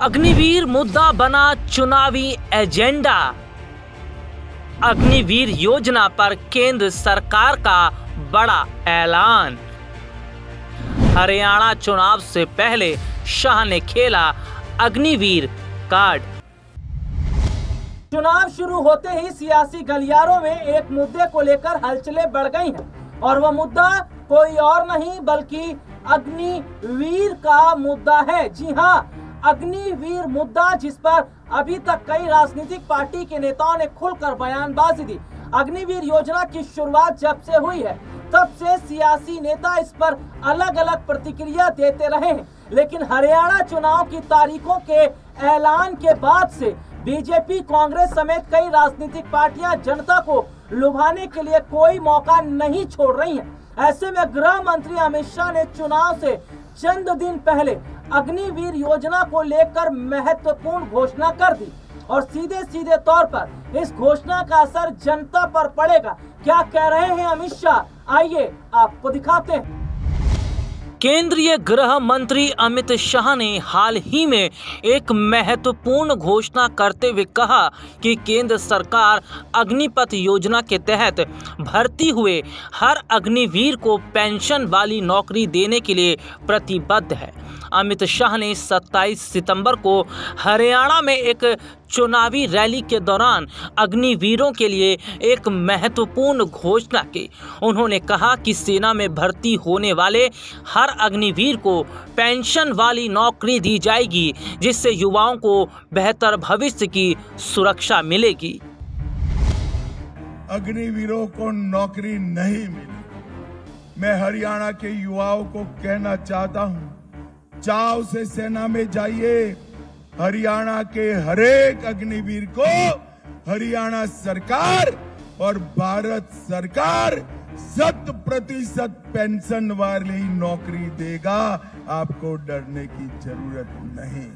अग्निवीर मुद्दा बना चुनावी एजेंडा। अग्निवीर योजना पर केंद्र सरकार का बड़ा ऐलान। हरियाणा चुनाव से पहले शाह ने खेला अग्निवीर कार्ड। चुनाव शुरू होते ही सियासी गलियारों में एक मुद्दे को लेकर हलचलें बढ़ गई हैं और वह मुद्दा कोई और नहीं बल्कि अग्निवीर का मुद्दा है। जी हाँ, अग्निवीर मुद्दा, जिस पर अभी तक कई राजनीतिक पार्टी के नेताओं ने खुलकर बयानबाजी दी। अग्निवीर योजना की शुरुआत जब से हुई है तब से सियासी नेता इस पर अलग अलग प्रतिक्रिया देते रहे हैं, लेकिन हरियाणा चुनाव की तारीखों के ऐलान के बाद से बीजेपी, कांग्रेस समेत कई राजनीतिक पार्टियां जनता को लुभाने के लिए कोई मौका नहीं छोड़ रही हैं। ऐसे में गृह मंत्री अमित शाह ने चुनाव से चंद दिन पहले अग्निवीर योजना को लेकर महत्वपूर्ण घोषणा कर दी और सीधे सीधे तौर पर इस घोषणा का असर जनता पर पड़ेगा। क्या कह रहे हैं अमित शाह, आइए आपको दिखाते हैं। केंद्रीय गृह मंत्री अमित शाह ने हाल ही में एक महत्वपूर्ण घोषणा करते हुए कहा कि केंद्र सरकार अग्निपथ योजना के तहत भर्ती हुए हर अग्निवीर को पेंशन वाली नौकरी देने के लिए प्रतिबद्ध है। अमित शाह ने 27 सितंबर को हरियाणा में एक चुनावी रैली के दौरान अग्निवीरों के लिए एक महत्वपूर्ण घोषणा की। उन्होंने कहा कि सेना में भर्ती होने वाले हर अग्निवीर को पेंशन वाली नौकरी दी जाएगी, जिससे युवाओं को बेहतर भविष्य की सुरक्षा मिलेगी। अग्निवीरों को नौकरी नहीं मिली। मैं हरियाणा के युवाओं को कहना चाहता हूं, चाव से सेना में जाइए। हरियाणा के हरेक अग्निवीर को हरियाणा सरकार और भारत सरकार 100% पेंशन वाली नौकरी देगा। आपको डरने की जरूरत नहीं।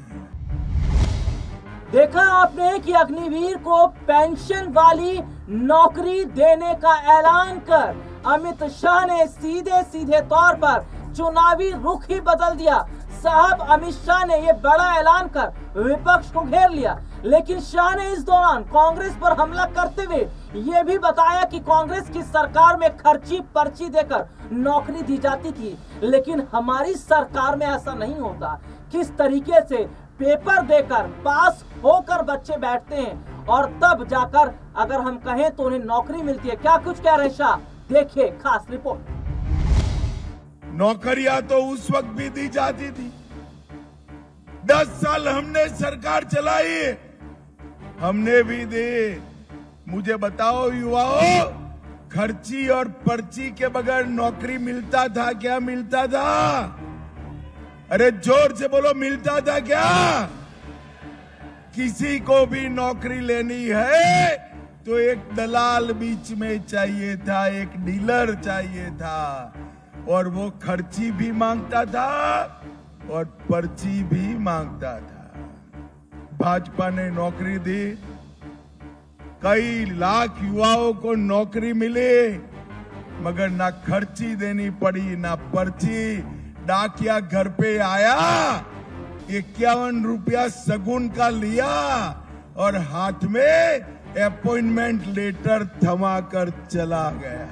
देखा आपने कि अग्निवीर को पेंशन वाली नौकरी देने का ऐलान कर अमित शाह ने सीधे सीधे तौर पर चुनावी रुख ही बदल दिया। साहब, अमित शाह ने ये बड़ा ऐलान कर विपक्ष को घेर लिया, लेकिन शाह ने इस दौरान कांग्रेस पर हमला करते हुए ये भी बताया कि कांग्रेस की सरकार में खर्ची पर्ची देकर नौकरी दी जाती थी, लेकिन हमारी सरकार में ऐसा नहीं होता। किस तरीके से पेपर देकर पास होकर बच्चे बैठते हैं और तब जाकर अगर हम कहें तो उन्हें नौकरी मिलती है। क्या कुछ कह रहे शाह, देखिए खास रिपोर्ट। नौकरियां तो उस वक्त भी दी जाती थी। 10 साल हमने सरकार चलाई, हमने भी दी। मुझे बताओ युवाओं, खर्ची और पर्ची के बगैर नौकरी मिलता था क्या? मिलता था? अरे जोर से बोलो, मिलता था क्या? किसी को भी नौकरी लेनी है तो एक दलाल बीच में चाहिए था, एक डीलर चाहिए था, और वो खर्ची भी मांगता था और पर्ची भी मांगता था। भाजपा ने नौकरी दी, कई लाख युवाओं को नौकरी मिली, मगर ना खर्ची देनी पड़ी ना पर्ची। डाकिया घर पे आया, 51 रुपया सगुन का लिया और हाथ में अपॉइंटमेंट लेटर थमा कर चला गया।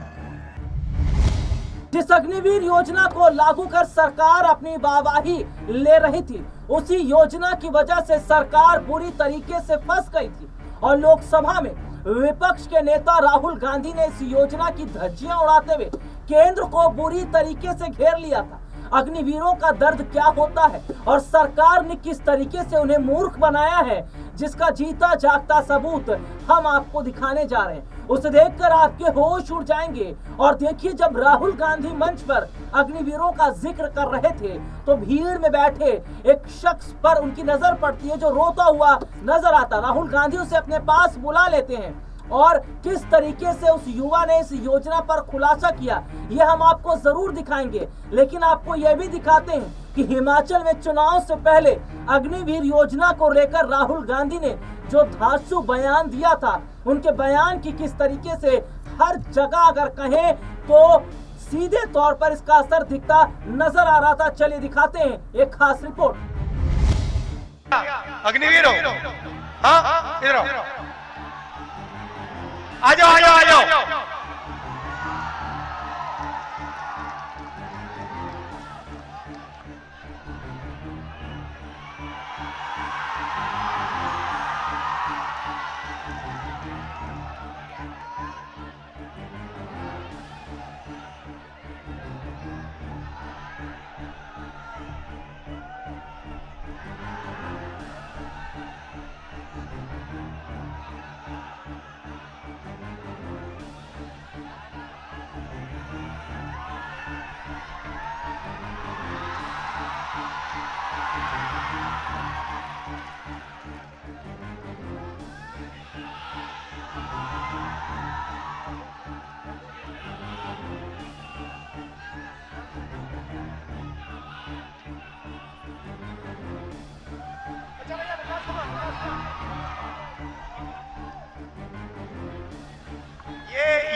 जिस अग्निवीर योजना को लागू कर सरकार अपनी वाहवाही ले रही थी, उसी योजना की वजह से सरकार बुरी तरीके से फंस गई थी और लोकसभा में विपक्ष के नेता राहुल गांधी ने इस योजना की धज्जियां उड़ाते हुए केंद्र को बुरी तरीके से घेर लिया था। अग्निवीरों का दर्द क्या होता है और सरकार ने किस तरीके से उन्हें मूर्ख बनाया है, जिसका जीता जागता सबूत हम आपको दिखाने जा रहे हैं। उसे देखकर आपके होश उड़ जाएंगे। और देखिए, जब राहुल गांधी मंच पर अग्निवीरों का जिक्र कर रहे थे तो भीड़ में बैठे एक शख्स पर उनकी नजर पड़ती है जो रोता हुआ नजर आता। राहुल गांधी उसे अपने पास बुला लेते हैं और किस तरीके से उस युवा ने इस योजना पर खुलासा किया ये हम आपको जरूर दिखाएंगे, लेकिन आपको यह भी दिखाते हैं कि हिमाचल में चुनाव से पहले अग्निवीर योजना को लेकर राहुल गांधी ने जो धांसू बयान दिया था, उनके बयान की किस तरीके से हर जगह अगर कहें तो सीधे तौर पर इसका असर दिखता नजर आ रहा था। चलिए दिखाते हैं एक खास रिपोर्ट। अग्निवीर हो? हाँ, इधर आओ, आ जाओ आ जाओ आ जाओ।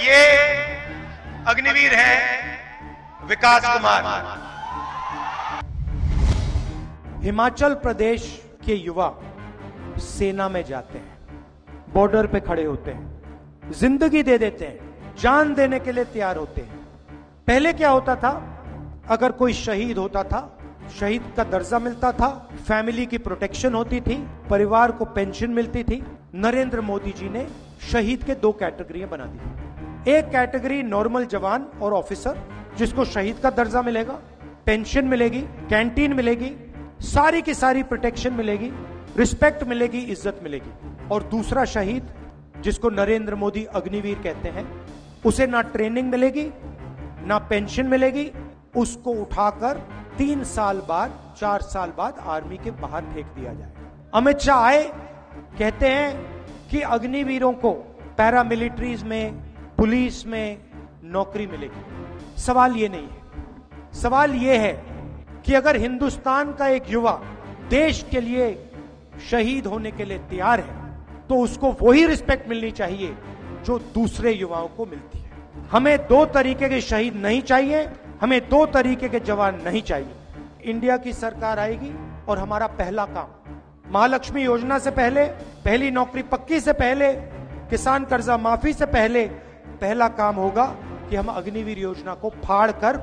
ये अग्निवीर है विकास कुमार। हिमाचल प्रदेश के युवा सेना में जाते हैं, बॉर्डर पे खड़े होते हैं, जिंदगी दे देते हैं, जान देने के लिए तैयार होते हैं। पहले क्या होता था, अगर कोई शहीद होता था, शहीद का दर्जा मिलता था, फैमिली की प्रोटेक्शन होती थी, परिवार को पेंशन मिलती थी। नरेंद्र मोदी जी ने शहीद के 2 कैटेगरियां बना दी। एक कैटेगरी नॉर्मल जवान और ऑफिसर, जिसको शहीद का दर्जा मिलेगा, पेंशन मिलेगी, कैंटीन मिलेगी, सारी की सारी प्रोटेक्शन मिलेगी, रिस्पेक्ट मिलेगी, इज्जत मिलेगी। और दूसरा शहीद, जिसको नरेंद्र मोदी अग्निवीर कहते हैं, उसे ना ट्रेनिंग मिलेगी, ना पेंशन मिलेगी, उसको उठाकर 3 साल बाद, 4 साल बाद आर्मी के बाहर फेंक दिया जाए। अमित शाह आए, कहते हैं कि अग्निवीरों को पैरामिलिट्रीज में, पुलिस में नौकरी मिलेगी। सवाल ये नहीं है, सवाल ये है कि अगर हिंदुस्तान का एक युवा देश के लिए शहीद होने के लिए तैयार है, तो उसको वही रिस्पेक्ट मिलनी चाहिए जो दूसरे युवाओं को मिलती है। हमें 2 तरीके के शहीद नहीं चाहिए, हमें 2 तरीके के जवान नहीं चाहिए। इंडिया की सरकार आएगी और हमारा पहला काम, महालक्ष्मी योजना से पहले, पहली नौकरी पक्की से पहले, किसान कर्जा माफी से पहले, पहला काम होगा कि हम अग्निवीर योजना को फाड़ कर,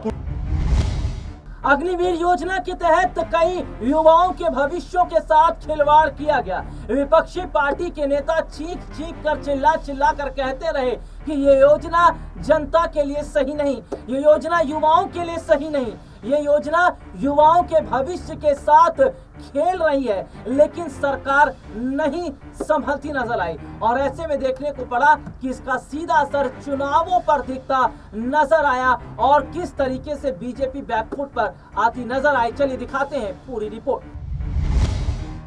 अग्निवीर योजना के तहत कई युवाओं के भविष्यों के साथ खिलवाड़ किया गया। विपक्षी पार्टी के नेता चीख चीख कर, चिल्ला चिल्ला कर कहते रहे कि ये योजना जनता के लिए सही नहीं, ये योजना युवाओं के लिए सही नहीं, ये योजना युवाओं के भविष्य के साथ खेल रही है। लेकिन सरकार नहीं संभलती नजर आई और ऐसे में देखने को पड़ा कि इसका सीधा असर चुनावों पर दिखता नजर आया और किस तरीके से बीजेपी बैकफुट पर आती नजर आई। चलिए दिखाते हैं पूरी रिपोर्ट।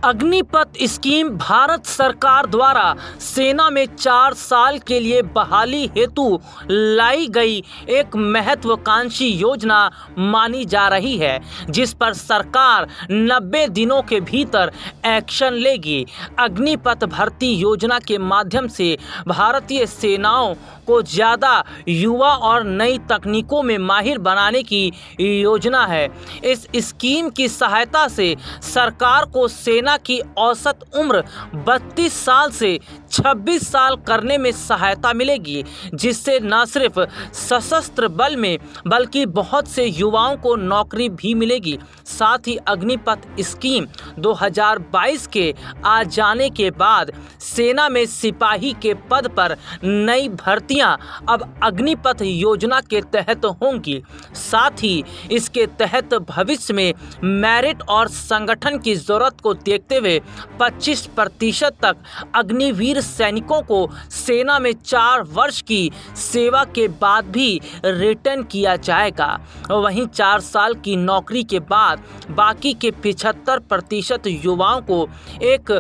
अग्निपथ स्कीम भारत सरकार द्वारा सेना में 4 साल के लिए बहाली हेतु लाई गई एक महत्वाकांक्षी योजना मानी जा रही है, जिस पर सरकार 90 दिनों के भीतर एक्शन लेगी। अग्निपथ भर्ती योजना के माध्यम से भारतीय सेनाओं को ज़्यादा युवा और नई तकनीकों में माहिर बनाने की योजना है। इस स्कीम की सहायता से सरकार को सेना की औसत उम्र 32 साल से 26 साल करने में सहायता मिलेगी, जिससे न सिर्फ सशस्त्र बल में बल्कि बहुत से युवाओं को नौकरी भी मिलेगी। साथ ही अग्निपथ स्कीम 2022 के आ जाने के बाद सेना में सिपाही के पद पर नई भर्तियां अब अग्निपथ योजना के तहत होंगी। साथ ही इसके तहत भविष्य में मेरिट और संगठन की जरूरत को देखते हुए 25% तक अग्निवीर सैनिकों को सेना में 4 वर्ष की सेवा के बाद भी रिटर्न किया जाएगा। वहीं 4 साल की नौकरी के बाद बाकी के 75% युवाओं को एक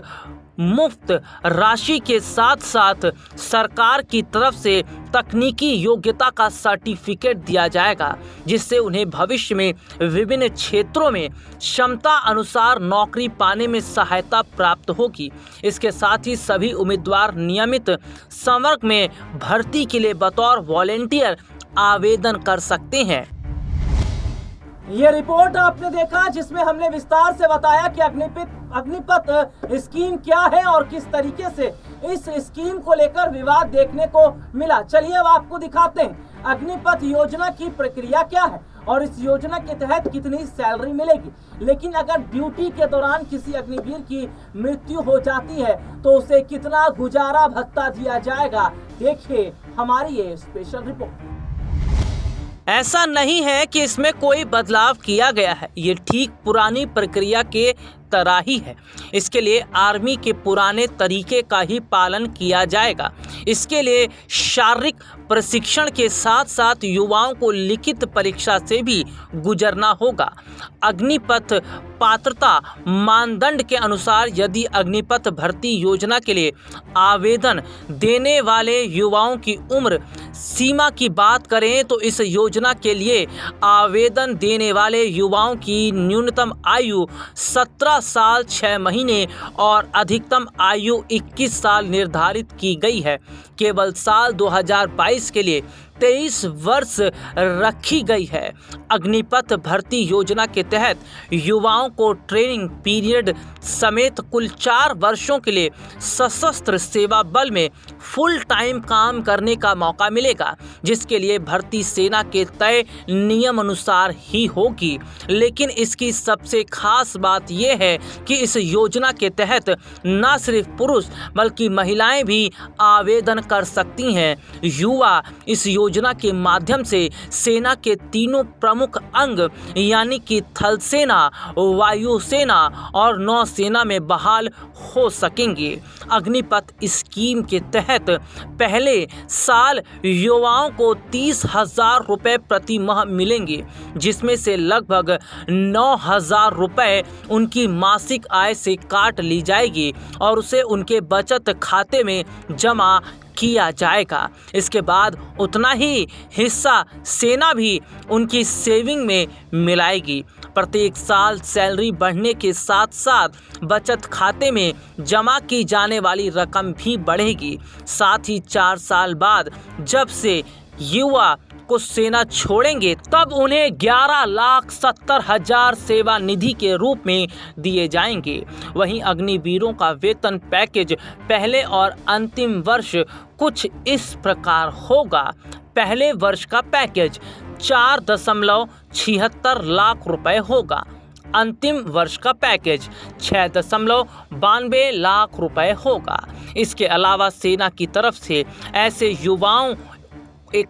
मुफ्त राशि के साथ साथ सरकार की तरफ से तकनीकी योग्यता का सर्टिफिकेट दिया जाएगा, जिससे उन्हें भविष्य में विभिन्न क्षेत्रों में क्षमता अनुसार नौकरी पाने में सहायता प्राप्त होगी। इसके साथ ही सभी उम्मीदवार नियमित संवर्ग में भर्ती के लिए बतौर वॉलेंटियर आवेदन कर सकते हैं। ये रिपोर्ट आपने देखा जिसमें हमने विस्तार से बताया कि अग्निपथ स्कीम क्या है और किस तरीके से इस स्कीम को लेकर विवाद देखने को मिला। चलिए अब आपको दिखाते हैं अग्निपथ योजना की प्रक्रिया क्या है और इस योजना के तहत कितनी सैलरी मिलेगी। लेकिन अगर ड्यूटी के दौरान किसी अग्निवीर की मृत्यु हो जाती है तो उसे कितना गुजारा भत्ता दिया जाएगा, देखिए हमारी ये स्पेशल रिपोर्ट। ऐसा नहीं है कि इसमें कोई बदलाव किया गया है, ये ठीक पुरानी प्रक्रिया के तरह ही है। इसके लिए आर्मी के पुराने तरीके का ही पालन किया जाएगा। इसके लिए शारीरिक प्रशिक्षण के साथ साथ युवाओं को लिखित परीक्षा से भी गुजरना होगा। अग्निपथ पात्रता मानदंड के अनुसार यदि अग्निपथ भर्ती योजना के लिए आवेदन देने वाले युवाओं की उम्र सीमा की बात करें तो इस योजना के लिए आवेदन देने वाले युवाओं की न्यूनतम आयु 17 साल 6 महीने और अधिकतम आयु 21 साल निर्धारित की गई है। केवल साल 2022 के लिए 23 वर्ष रखी गई है। अग्निपथ भर्ती योजना के तहत युवाओं को ट्रेनिंग पीरियड समेत कुल 4 वर्षों के लिए सशस्त्र सेवा बल में फुल टाइम काम करने का मौका मिलेगा, जिसके लिए भर्ती सेना के तय नियम अनुसार ही होगी। लेकिन इसकी सबसे खास बात यह है कि इस योजना के तहत न सिर्फ पुरुष बल्कि महिलाएं भी आवेदन कर सकती हैं। युवा इस योजना के माध्यम से सेना के तीनों प्रमुख अंग यानी कि थल सेना, वायुसेना और नौसेना में बहाल हो सकेंगे। अग्निपथ स्कीम के तहत पहले साल युवाओं को 30,000 रुपये प्रति माह मिलेंगे, जिसमें से लगभग 9,000 रुपये उनकी मासिक आय से काट ली जाएगी और उसे उनके बचत खाते में जमा किया जाएगा। इसके बाद उतना ही हिस्सा सेना भी उनकी सेविंग में मिलाएगी। प्रत्येक साल सैलरी बढ़ने के साथ साथ बचत खाते में जमा की जाने वाली रकम भी बढ़ेगी। साथ ही 4 साल बाद जब से युवा को सेना छोड़ेंगे तब उन्हें 11,70,000 सेवा निधि के रूप में दिए जाएंगे। वहीं अग्निवीरों का वेतन पैकेज पहले और अंतिम वर्ष कुछ इस प्रकार होगा। पहले वर्ष का पैकेज 4.76 लाख रुपए होगा। अंतिम वर्ष का पैकेज 6.92 लाख रुपए होगा। इसके अलावा सेना की तरफ से ऐसे युवाओं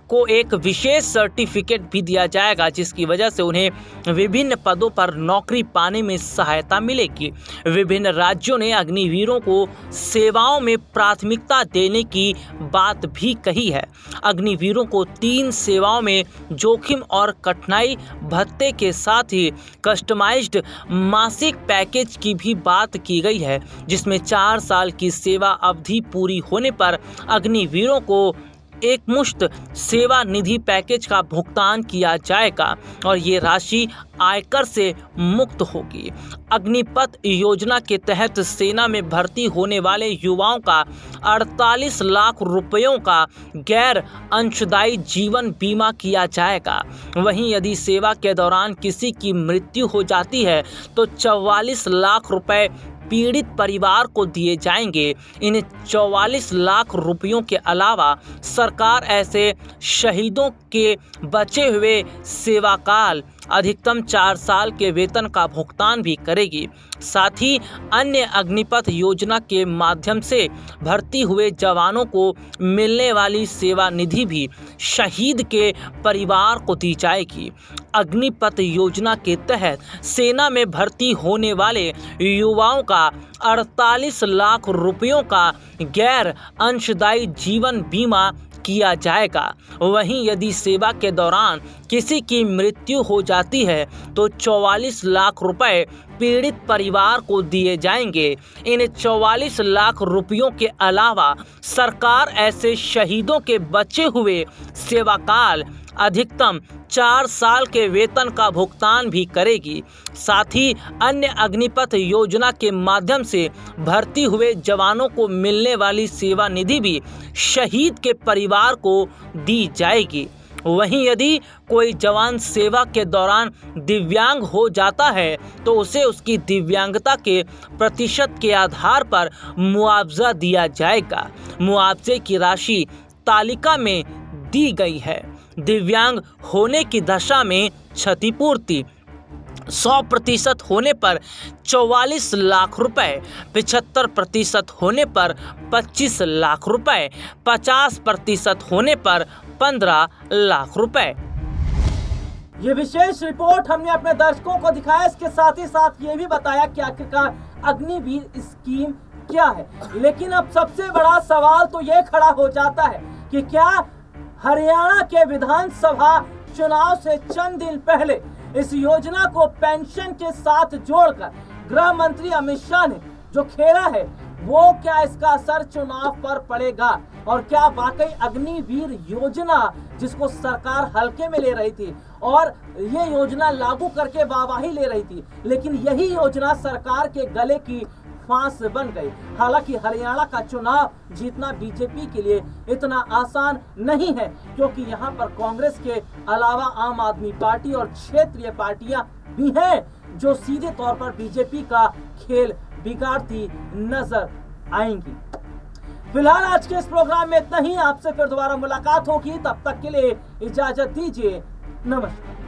को एक विशेष सर्टिफिकेट भी दिया जाएगा, जिसकी वजह से उन्हें विभिन्न पदों पर नौकरी पाने में सहायता मिलेगी। विभिन्न राज्यों ने अग्निवीरों को सेवाओं में प्राथमिकता देने की बात भी कही है। अग्निवीरों को 3 सेवाओं में जोखिम और कठिनाई भत्ते के साथ ही कस्टमाइज्ड मासिक पैकेज की भी बात की गई है, जिसमें 4 साल की सेवा अवधि पूरी होने पर अग्निवीरों को एक मुश्त सेवा निधि पैकेज का भुगतान किया जाएगा और ये राशि आयकर से मुक्त होगी। अग्निपथ योजना के तहत सेना में भर्ती होने वाले युवाओं का 48 लाख रुपयों का गैर अंशदायी जीवन बीमा किया जाएगा। वहीं यदि सेवा के दौरान किसी की मृत्यु हो जाती है तो 44 लाख रुपए पीड़ित परिवार को दिए जाएंगे। इन 44 लाख रुपयों के अलावा सरकार ऐसे शहीदों के बचे हुए सेवाकाल अधिकतम 4 साल के वेतन का भुगतान भी करेगी। साथ ही अन्य अग्निपथ योजना के माध्यम से भर्ती हुए जवानों को मिलने वाली सेवा निधि भी शहीद के परिवार को दी जाएगी। अग्निपथ योजना के तहत सेना में भर्ती होने वाले युवाओं का 48 लाख रुपयों का गैर अंशदायी जीवन बीमा किया जाएगा। वहीं यदि सेवा के दौरान किसी की मृत्यु हो जाती है तो 44 लाख रुपए पीड़ित परिवार को दिए जाएंगे। इन 44 लाख रुपयों के अलावा सरकार ऐसे शहीदों के बचे हुए सेवाकाल अधिकतम 4 साल के वेतन का भुगतान भी करेगी। साथ ही अन्य अग्निपथ योजना के माध्यम से भर्ती हुए जवानों को मिलने वाली सेवा निधि भी शहीद के परिवार को दी जाएगी। वहीं यदि कोई जवान सेवा के दौरान दिव्यांग हो जाता है तो उसे उसकी दिव्यांगता के प्रतिशत के आधार पर मुआवजा दिया जाएगा। मुआवजे की राशि तालिका में दी गई है। दिव्यांग होने की दशा में क्षतिपूर्ति 100% होने पर 44 लाख रुपए, 75% होने पर 25 लाख रुपए, 50% होने पर 15 लाख रुपए। ये विशेष रिपोर्ट हमने अपने दर्शकों को दिखाया। इसके साथ ही साथ ये भी बताया कि आखिरकार अग्निवीर स्कीम क्या है। लेकिन अब सबसे बड़ा सवाल तो ये खड़ा हो जाता है कि क्या हरियाणा के विधानसभा चुनाव से चंद दिन पहले इस योजना को पेंशन के साथ जोड़कर गृह मंत्री अमित शाह ने जो खेला है, वो क्या इसका असर चुनाव पर पड़ेगा? और क्या वाकई अग्निवीर योजना जिसको सरकार हल्के में ले रही थी और ये योजना लागू करके वाहवाही ले रही थी, लेकिन यही योजना सरकार के गले की फांस बन गई। हालांकि हरियाणा का चुनाव जीतना बीजेपी के लिए इतना आसान नहीं है, क्योंकि यहाँ पर कांग्रेस के अलावा आम आदमी पार्टी और क्षेत्रीय पार्टियां भी हैं जो सीधे तौर पर बीजेपी का खेल बिगाड़ती नजर आएंगी। फिलहाल आज के इस प्रोग्राम में इतना ही। आपसे फिर दोबारा मुलाकात होगी, तब तक के लिए इजाजत दीजिए। नमस्कार।